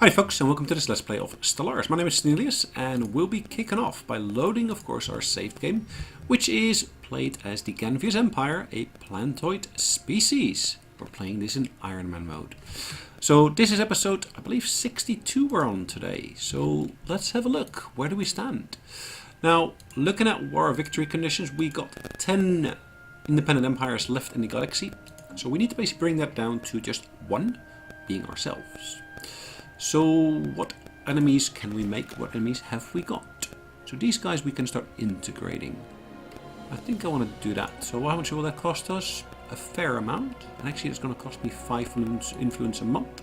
Hi folks, and welcome to this Let's Play of Stellaris. My name is Sonelias, and we'll be kicking off by loading, of course, our saved game, which is played as the Ganvius Empire, a Plantoid species. We're playing this in Iron Man mode. So this is episode, I believe, 62 we're on today. So let's have a look. Where do we stand? Now, looking at war victory conditions, we got 10 independent empires left in the galaxy. So we need to basically bring that down to just one, being ourselves. So what enemies can we make? What enemies have we got? So these guys we can start integrating. I think I want to do that. So how much will that cost us? A fair amount. And actually it's going to cost me 5 influence a month.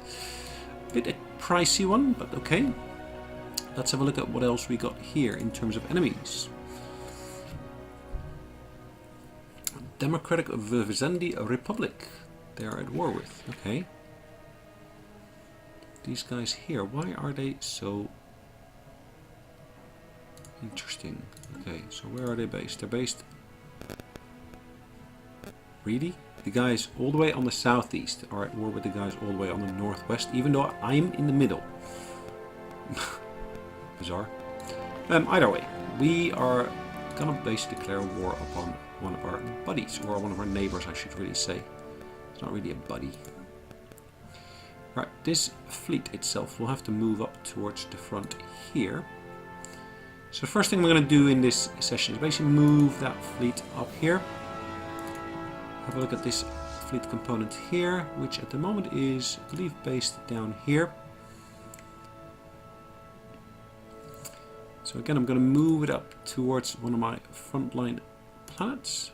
A bit a pricey one, but okay. Let's have a look at what else we got here in terms of enemies. Democratic Vivendi Republic. They are at war with. Okay. These guys here, why are they so interesting? Okay, so where are they based? They're based... Really? The guys all the way on the southeast are at war with the guys all the way on the northwest, even though I'm in the middle. Bizarre. Either way, we are gonna basically declare war upon one of our buddies, or one of our neighbors I should really say. It's not really a buddy. Right, this fleet itself will have to move up towards the front here. So the first thing we're going to do in this session is basically move that fleet up here. Have a look at this fleet component here, which at the moment is, I believe, based down here. So again, I'm going to move it up towards one of my frontline planets.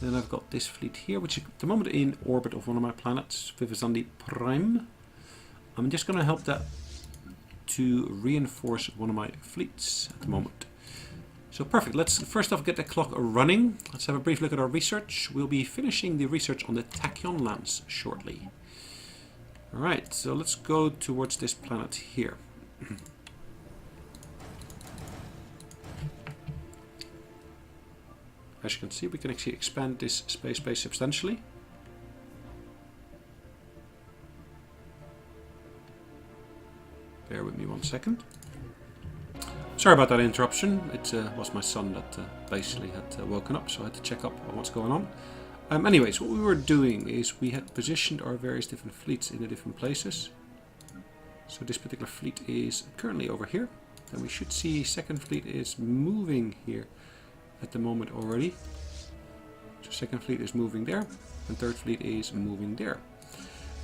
Then I've got this fleet here, which is at the moment in orbit of one of my planets, Vivendi Prime. I'm just going to help that to reinforce one of my fleets at the moment. So perfect, let's first off get the clock running. Let's have a brief look at our research. We'll be finishing the research on the Tachyon lands shortly. Alright, so let's go towards this planet here. As you can see, we can actually expand this space base substantially. Bear with me 1 second. Sorry about that interruption. It was my son that basically had woken up, so I had to check up on what's going on. Anyways, what we were doing is we had positioned our various different fleets in the different places. So this particular fleet is currently over here. Then we should see second fleet is moving here at the moment already. So second fleet is moving there, and third fleet is moving there.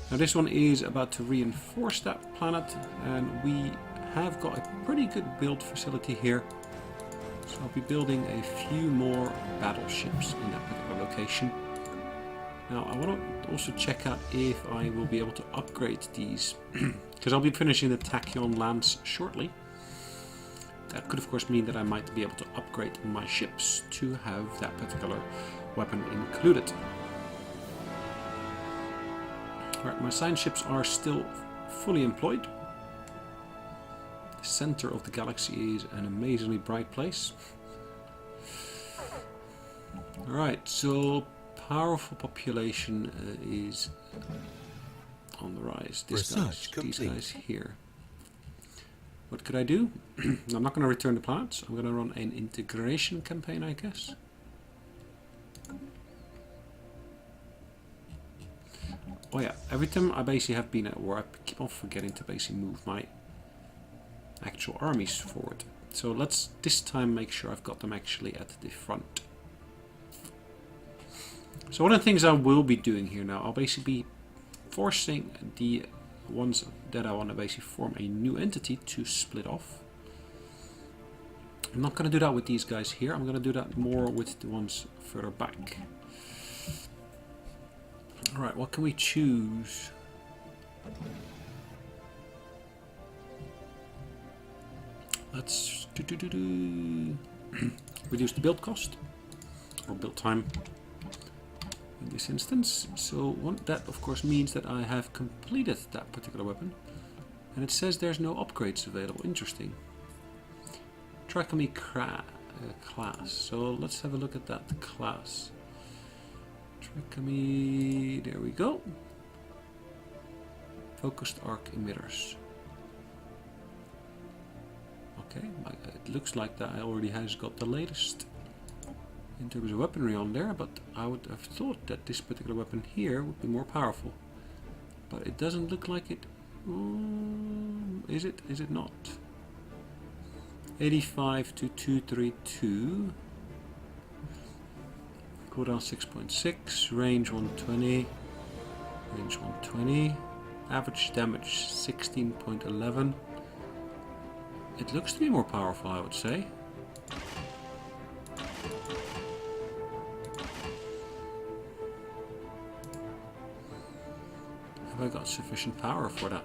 Now this one is about to reinforce that planet, and we have got a pretty good build facility here. So I'll be building a few more battleships in that particular location. Now I want to also check out if I will be able to upgrade these, because I'll be finishing the Tachyon lands shortly. That could of course mean that I might be able to upgrade my ships to have that particular weapon included. Alright, my science ships are still fully employed. The center of the galaxy is an amazingly bright place. Alright, so powerful population is on the rise. These guys here. What could I do? I'm not going to return the planets. I'm going to run an integration campaign, I guess. Oh yeah, every time I basically have been at war, I keep on forgetting to basically move my actual armies forward. So let's this time make sure I've got them actually at the front. So one of the things I will be doing here now, I'll basically be forcing the ones that I want to basically form a new entity to split off. I'm not going to do that with these guys here. I'm going to do that more with the ones further back. Alright, what can we choose? Let's reduce the build cost, or build time in this instance. So that of course means that I have completed that particular weapon, and it says there's no upgrades available. Interesting. Trachemy class. So let's have a look at that class. Trachemy, there we go. Focused arc emitters. Okay, it looks like that already has got the latest in terms of weaponry on there, but I would have thought that this particular weapon here would be more powerful. But it doesn't look like it. Is it? Is it not? 85 to 232. Cooldown 6.6. Range 120. Range 120. Average damage 16.11. It looks to be more powerful, I would say. Have I got sufficient power for that?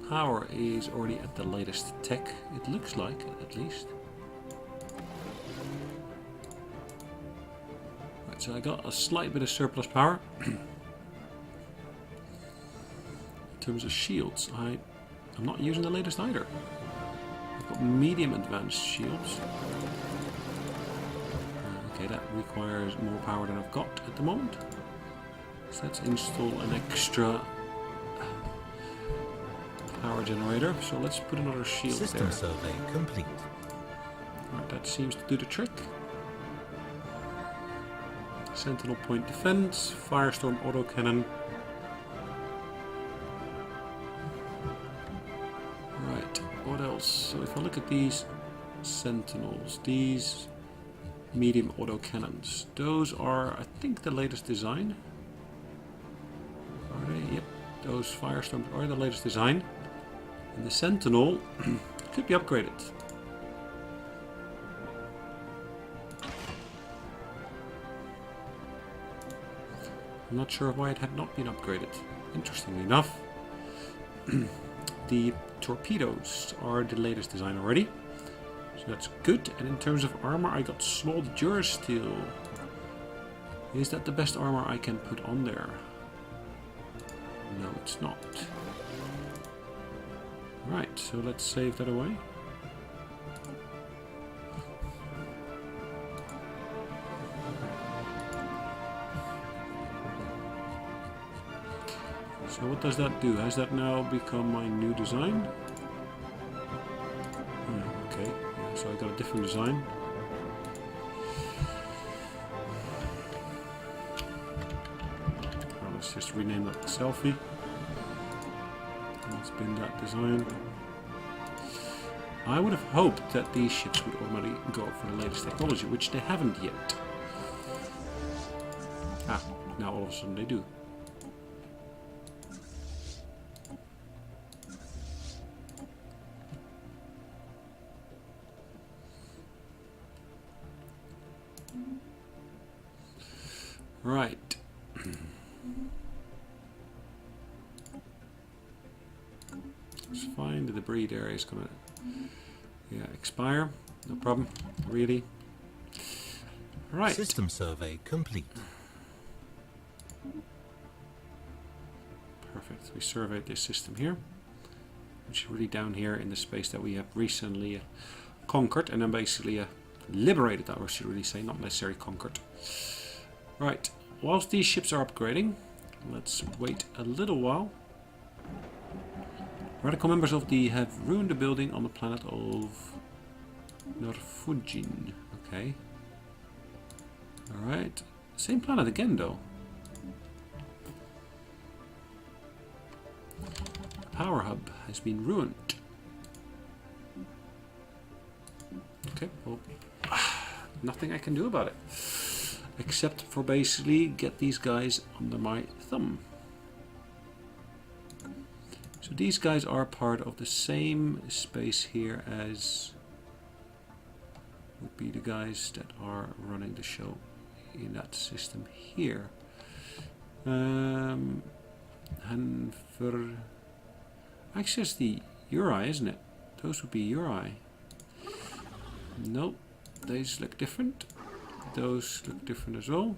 Power is already at the latest tech, it looks like, at least. Right, so I got a slight bit of surplus power. In terms of shields, I'm not using the latest either. I've got medium advanced shields. Okay, that requires more power than I've got at the moment. So let's install an extra power generator. So let's put another shield there. System survey complete. Right, that seems to do the trick. Sentinel point defense, firestorm autocannon. Right, what else? So if I look at these sentinels, these medium autocannons, those are, I think, the latest design. Are they? Yep, those firestorms are the latest design. And the sentinel could be upgraded. I'm not sure why it had not been upgraded. Interestingly enough, the torpedoes are the latest design already. So that's good. And in terms of armor, I got small durasteel. Is that the best armor I can put on there? No, it's not. Right, so let's save that away. So what does that do? Has that now become my new design? Okay, yeah, so I got a different design. Well, let's just rename that Selfie. Let's bin that design. I would have hoped that these ships would already go for the latest technology, which they haven't yet. Ah, now all of a sudden they do. Right. It's fine. The debris there is gonna, expire. No problem. Really. Right. System survey complete. Perfect. We surveyed this system here, which is really down here in the space that we have recently conquered, and then basically liberated. I should really say, not necessarily conquered. Right. Whilst these ships are upgrading, let's wait a little while. Radical members of the have ruined the building on the planet of Norfujin. Okay. Alright. Same planet again, though. The power hub has been ruined. Okay, well, nothing I can do about it. Except for basically get these guys under my thumb. So these guys are part of the same space here as would be the guys that are running the show in that system here. And for actually it's the Uri, isn't it? Those would be Uri. Nope, these look different. Those look different as well.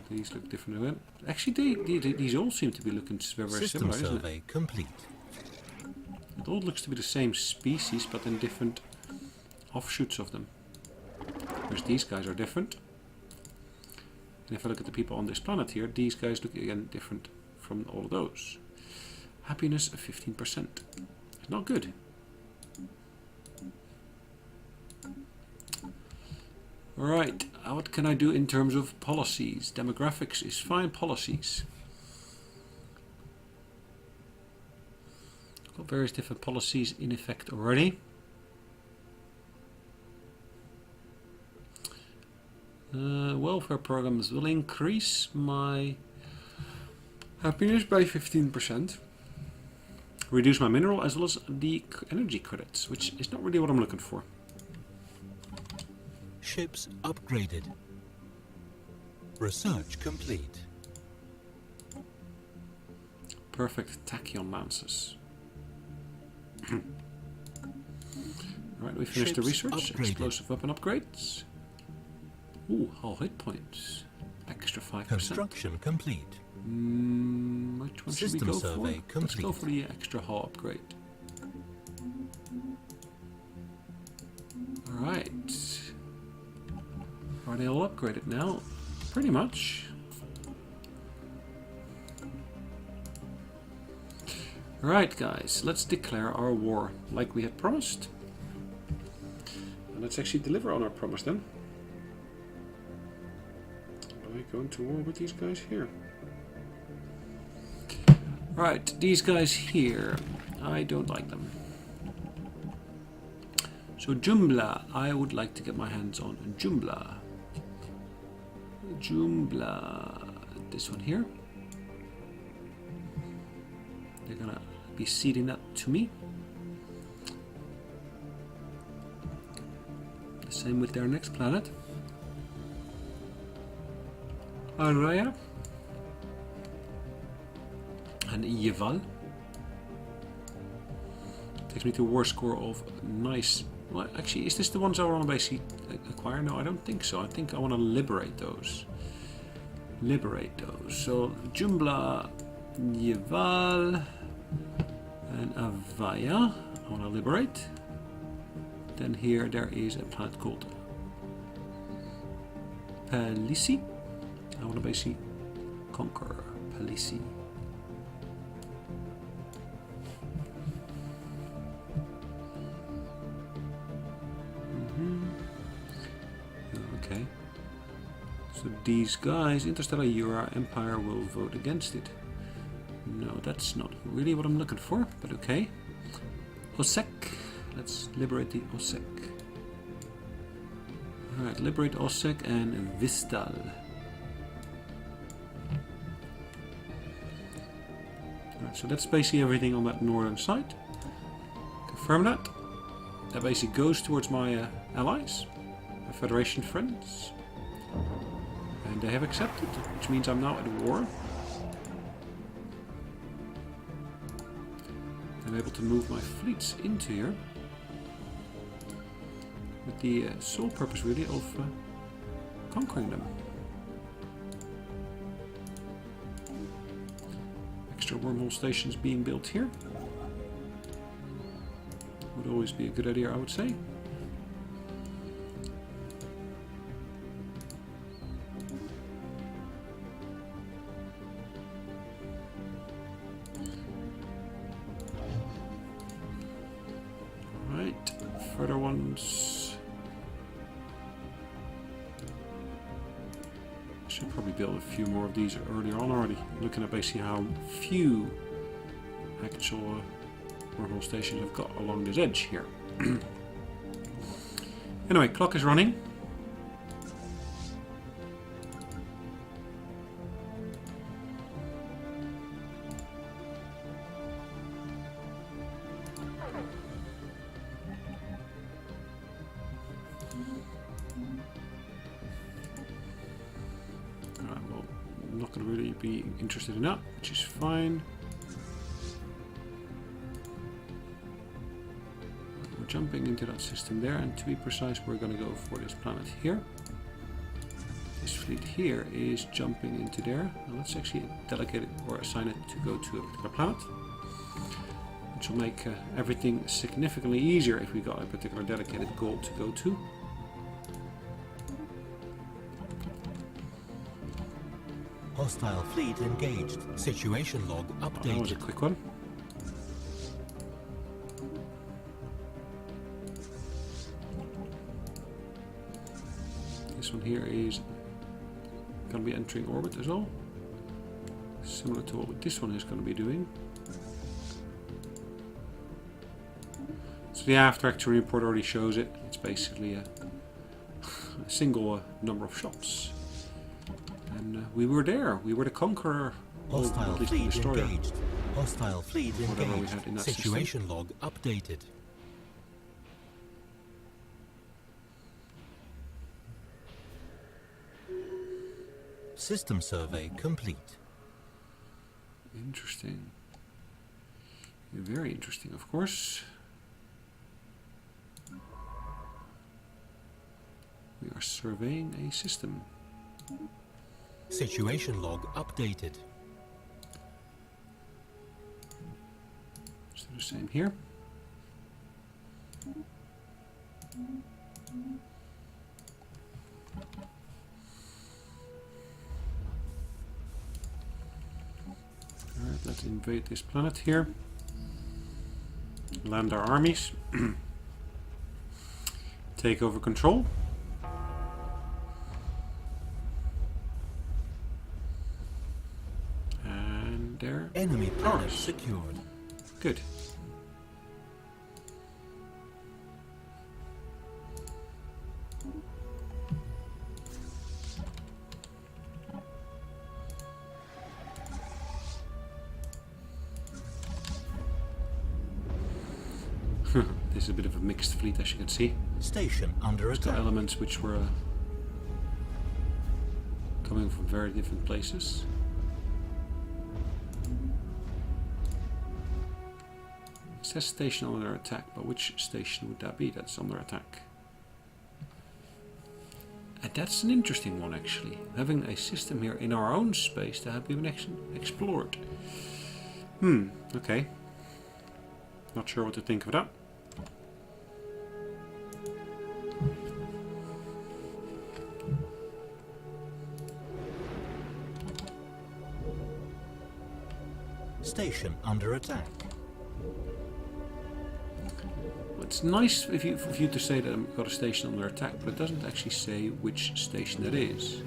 These look different as well. Actually, these all seem to be looking very, very System similar, isn't survey it? complete. It all looks to be the same species, but in different offshoots of them. Whereas these guys are different. And if I look at the people on this planet here, these guys look again different from all of those. Happiness of 15%. Not good. Alright, what can I do in terms of policies? Demographics is fine, policies. Got various different policies in effect already. Welfare programs will increase my happiness by 15%. Reduce my mineral as well as the energy credits, which is not really what I'm looking for. Ships upgraded. Research complete. Perfect tachyon lances. Alright, we finished the Ships research. upgraded. Explosive weapon upgrades. Ooh, hull hit points. Extra 5%. Construction complete. Which one should we System go for? survey Let's go complete. for the extra hull upgrade. Alright. Are they all upgraded now? Pretty much. Alright guys, let's declare our war like we had promised. And let's actually deliver on our promise then. By going to war with these guys here. Right, these guys here, I don't like them. So Jumbla, I would like to get my hands on Jumbla. Jumbla, this one here. They're gonna be ceding that to me. The same with their next planet. Araya. And Yeval. Takes me to a war score of nice. Well, actually, is this the ones I want to basically acquire? No, I don't think so. I think I want to liberate those. So, Jumbla, Yeval, and Avaya. I want to liberate. Then here there is a planet called Palisi. I want to basically conquer Palisi. Okay. So these guys, Interstellar Eura Empire will vote against it. No, that's not really what I'm looking for, but okay. Osek. Let's liberate the Osek. Alright, liberate Osek and Vistal. Alright, so that's basically everything on that northern side. Confirm that. That basically goes towards my allies, my Federation friends. And they have accepted, which means I'm now at war. I'm able to move my fleets into here. With the sole purpose really of conquering them. Extra wormhole stations being built here. Would always be a good idea, I would say. Alright, further ones. I should probably build a few more of these earlier on already. Looking at basically how few actual wormhole stations I've got along this edge here. Anyway, clock is running. Well, I'm not going to really be interested in that, which is fine. Jumping into that system there, and to be precise, we're going to go for this planet here. This fleet here is jumping into there. Now let's actually delegate it or assign it to go to a particular planet, which will make everything significantly easier if we got a particular dedicated goal to go to. Hostile fleet engaged. Situation log Oh, that was a updated. quick one. This one here is going to be entering orbit as well. Similar to what this one is going to be doing. So the after action report already shows it. It's basically a single number of shots. And we were there. We were the conqueror. Hostile at least the fleet destroyer. engaged. Hostile fleet Whatever we engaged. had in that Situation log updated. System survey complete. Interesting. Very interesting, of course. We are surveying a system. Situation log updated. So the same here. Alright, let's invade this planet here. Land our armies. Take over control. And there. Enemy planet Ours. secured. Good. This is a bit of a mixed fleet, as you can see. Station under There's the attack. elements which were coming from very different places. It says station under attack, but which station would that be that's under attack? And that's an interesting one, actually. Having a system here in our own space that have been explored. Okay. Not sure what to think of that. Station under attack. It's nice for you to say that I've got a station under attack, but it doesn't actually say which station that is.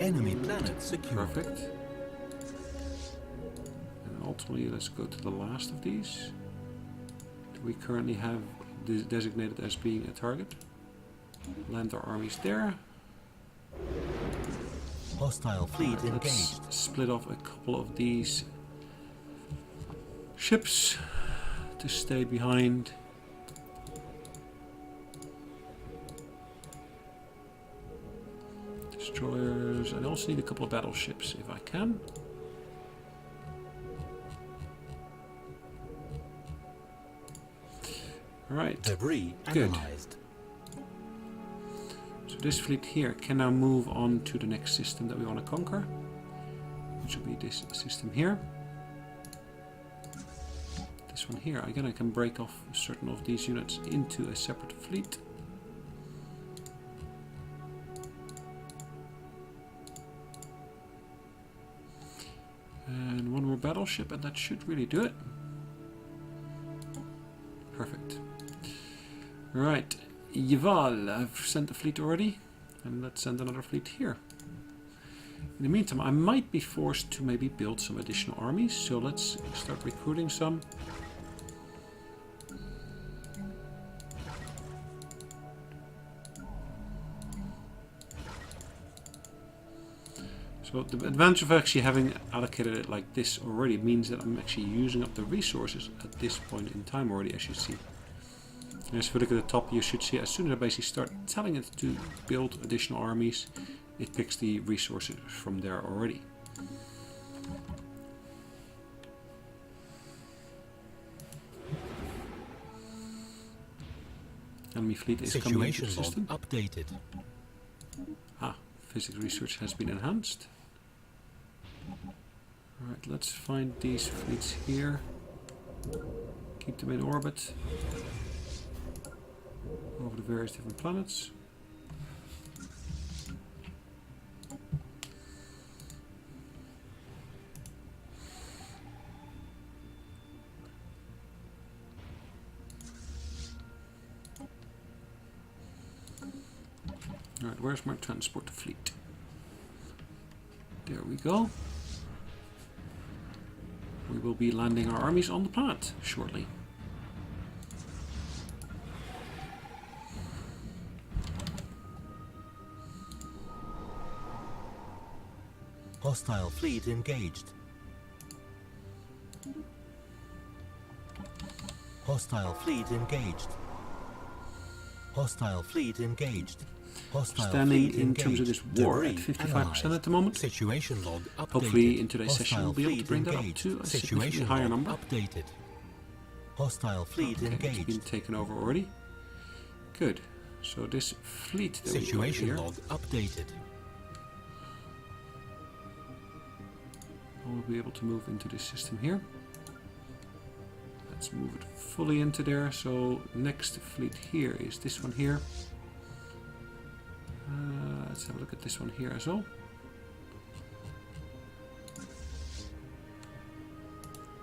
Enemy planet secure. Perfect. And ultimately, let's go to the last of these. Do we currently have this designated as being a target? Land our armies there. Hostile fleet Let's engaged. split off a couple of these ships to stay behind. Destroyers. I also need a couple of battleships if I can. Alright. Debris Good. analyzed. So this fleet here can now move on to the next system that we want to conquer, which will be this system here. This one here. Again, I can break off certain of these units into a separate fleet. And one more battleship, and that should really do it. Perfect. Right. Yaval, I've sent a fleet already, and let's send another fleet here. In the meantime, I might be forced to maybe build some additional armies, so let's start recruiting some. So the advantage of actually having allocated it like this already means that I'm actually using up the resources at this point in time already, as you see. As if we look at the top, you should see as soon as I basically start telling it to build additional armies, it picks the resources from there already. Enemy fleet is coming into Situation the log system. updated. Ah, physics research has been enhanced. Alright, let's find these fleets here. Keep them in orbit over the various different planets. Alright, where's my transport fleet? There we go. We will be landing our armies on the planet shortly. Hostile fleet engaged. Hostile fleet engaged. Hostile fleet engaged. Hostile Standing fleet in engaged. terms of this war at Debris 55% analyzed. at the moment. Situation log updated. Hopefully in today's Hostile session we'll be able to fleet bring that up engaged. to a significantly Situation higher log number. updated. Hostile fleet Okay, it's engaged. been taken over already. Good. So this fleet that Situation we got log updated. we'll be able to move into this system here. Let's move it fully into there. So next fleet here is this one here. Let's have a look at this one here as well.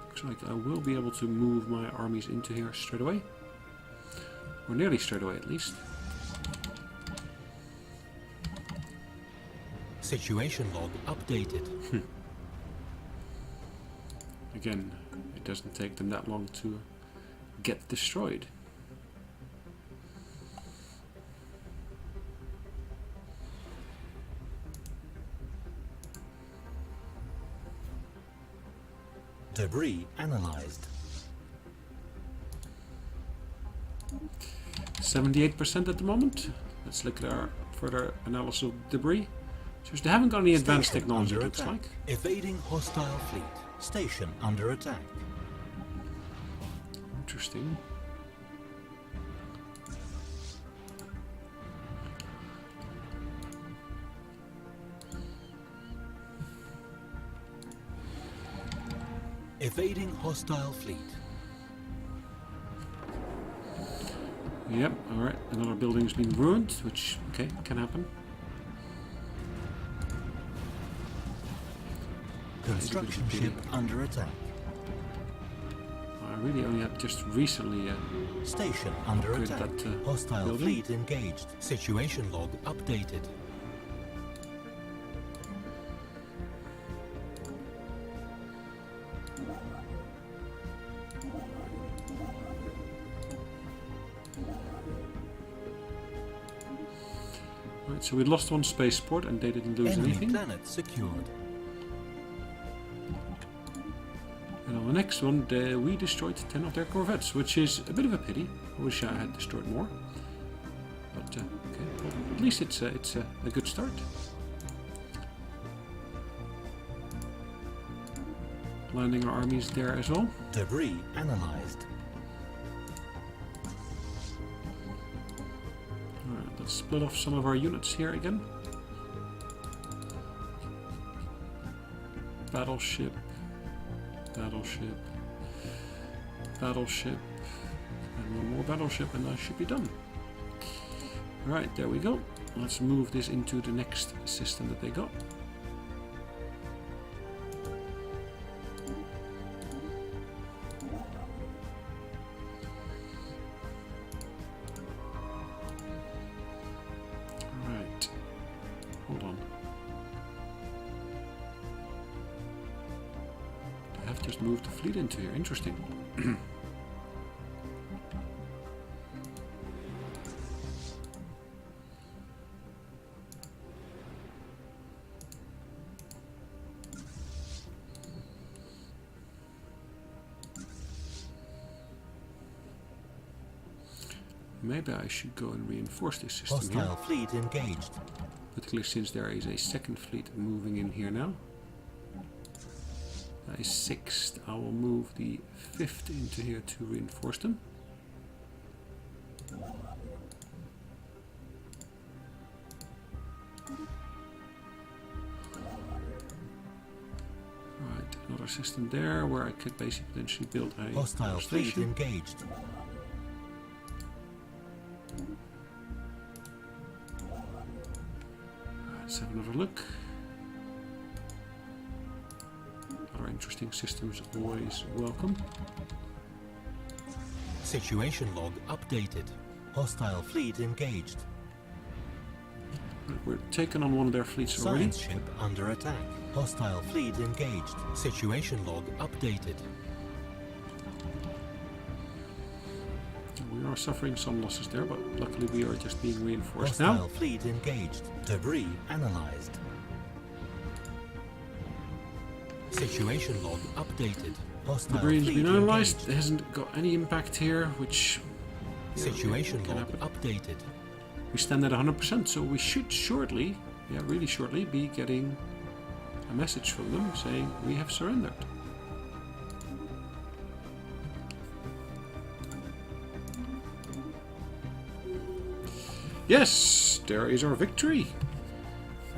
Looks like I will be able to move my armies into here straight away. Or nearly straight away at least. Situation log updated. Again, it doesn't take them that long to get destroyed. Debris analyzed. 78% at the moment. Let's look at our further analysis of debris. So they haven't got any advanced Station technology, it under looks attack. like. Evading hostile fleet. Station under attack. Interesting. Evading hostile fleet. Yep, alright. Another building's been ruined, which, okay, can happen. Construction ship under attack. I really only had just recently Station under upgraded attack. that Hostile building. fleet engaged. Situation log updated. Right, so we lost one spaceport and they didn't lose Enemy anything. planet secured. And on the next one, we destroyed 10 of their corvettes, which is a bit of a pity. I wish I had destroyed more. But okay, well, at least it's a good start. Landing our armies there as well. Debris analyzed. Alright, let's split off some of our units here again. Battleship, battleship, battleship, and one more battleship, and that should be done. Alright, there we go. Let's move this into the next system that they got. Alright, hold on. I have just moved the fleet into here. Interesting. Maybe I should go and reinforce this system here. Hostile fleet engaged. Particularly since there is a second fleet moving in here now. That is 6th. I will move the 5th into here to reinforce them. Right, another system there where I could basically potentially build a Hostile fleet station. engaged. Let's have another look. Other interesting systems always welcome. Situation log updated. Hostile fleet engaged. Right, we're taking on one of their fleets already. Science ship under attack. Hostile fleet engaged. Situation log updated. We are suffering some losses there, but luckily we are just being reinforced Hostile now. fleet engaged. Debris analyzed. Situation log updated. Hostile Debris has fleet been analysed. engaged. It hasn't got any impact here, which Situation can log happen. updated. We stand at 100%, so we should shortly, really shortly, be getting a message from them saying we have surrendered. Yes, there is our victory.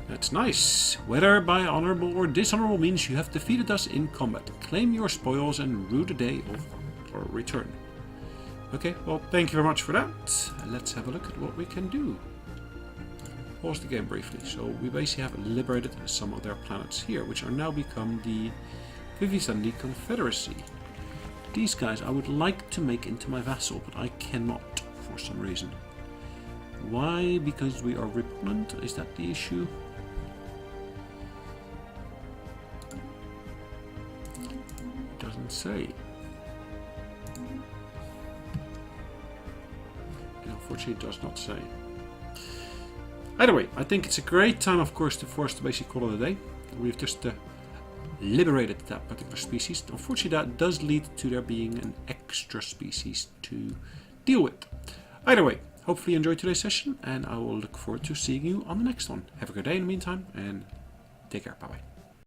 That's nice. Whether by honorable or dishonorable means you have defeated us in combat. Claim your spoils and rue the day of our return. Okay, well, thank you very much for that. Let's have a look at what we can do. Pause the game briefly. So we basically have liberated some of their planets here, which are now become the Vivisandi Confederacy. These guys I would like to make into my vassal, but I cannot for some reason. Why? Because we are repellent? Is that the issue? It doesn't say. It unfortunately does not say. Either way, I think it's a great time, of course, for us to basically call it a day. We've just liberated that particular species. Unfortunately, that does lead to there being an extra species to deal with. Either way, hopefully you enjoyed today's session, and I will look forward to seeing you on the next one. Have a good day in the meantime, and take care. Bye-bye.